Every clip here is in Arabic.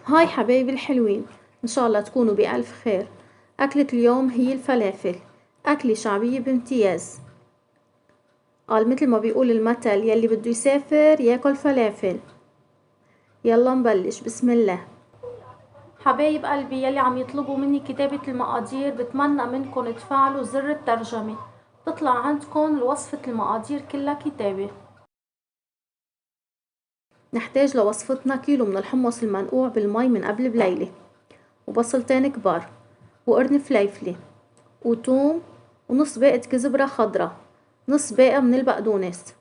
هاي حبايبي الحلوين، إن شاء الله تكونوا بألف خير. أكلة اليوم هي الفلافل، أكلة شعبية بامتياز. قال مثل ما بيقول المثل، يلي بده يسافر ياكل فلافل. يلا نبلش، بسم الله. حبايب قلبي يلي عم يطلبوا مني كتابة المقادير، بتمنى منكم تفعلوا زر الترجمة، تطلع عندكم وصفة المقادير كلها كتابة. نحتاج لوصفتنا كيلو من الحمص المنقوع بالمي من قبل بليلة، وبصلتين كبار، وقرن فليفلة، وتوم، ونص باقة كزبرة خضرة، نص باقة من البقدونس.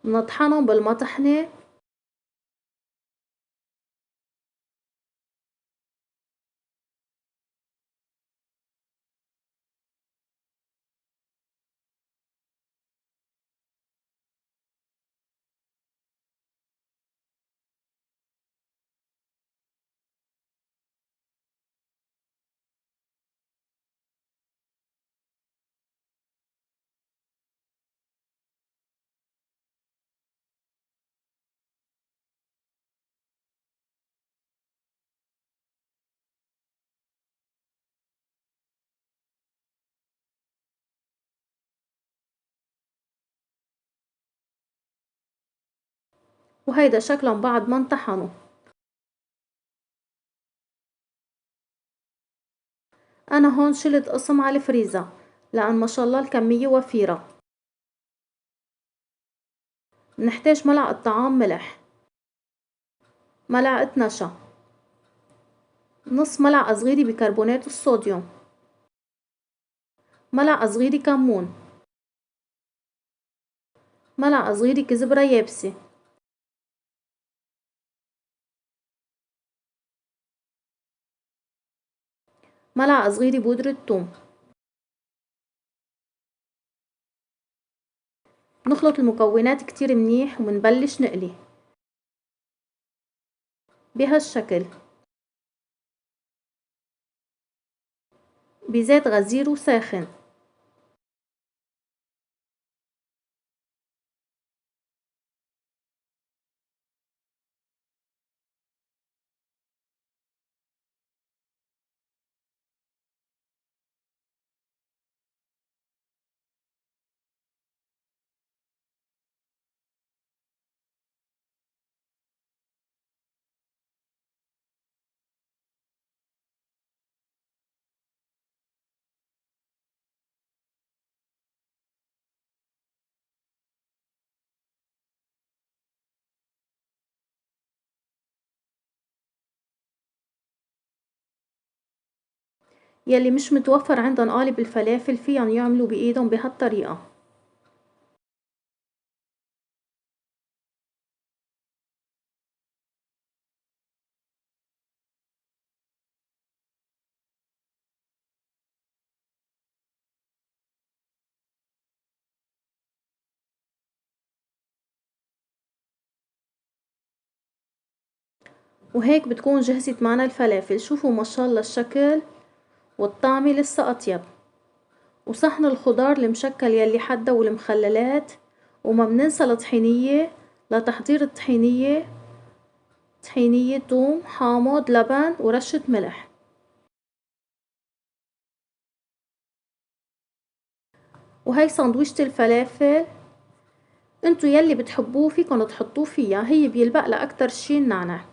بنطحنهم بالمطحنة وهيدا شكلهم بعد ما انطحنوا. أنا هون شلت قسم على الفريزة لأن ما شاء الله الكمية وفيرة. بنحتاج ملعقة طعام ملح، ملعقة نشا، نص ملعقة صغيرة بيكربونات الصوديوم، ملعقة صغيرة كمون، ملعقة صغيرة كزبرة يابسة، ملعقة صغيرة بودرة ثوم. نخلط المكونات كتير منيح ومنبلش نقلي بهالشكل بزيت غزير وساخن. يلي مش متوفر عندن قالب الفلافل فيهم يعملوا بإيدهم بهالطريقة. وهيك بتكون جهزت معنا الفلافل. شوفوا ما شاء الله الشكل والطعمة لسه أطيب. وصحن الخضار المشكل يلي حدا والمخللات. وما بننسى الطحينية. لتحضير الطحينية، طحينية، توم، حامض، لبن، ورشة ملح. وهي سندويشة الفلافل. انتو يلي بتحبوه فيكن تحطوه فيها، هي بيلبق لها اكتر شي النعناع.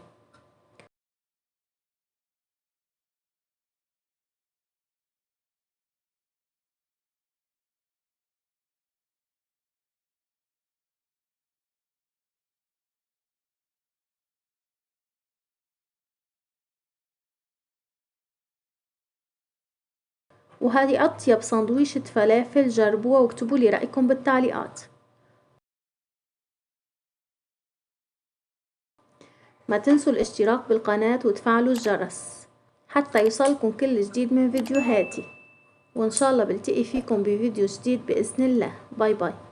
وهذه أطيب سندويشة فلافل، جربوها واكتبوا لي رأيكم بالتعليقات. ما تنسوا الاشتراك بالقناة وتفعلوا الجرس حتى يوصلكم كل جديد من فيديوهاتي. وإن شاء الله بلتقي فيكم بفيديو جديد بإذن الله. باي باي.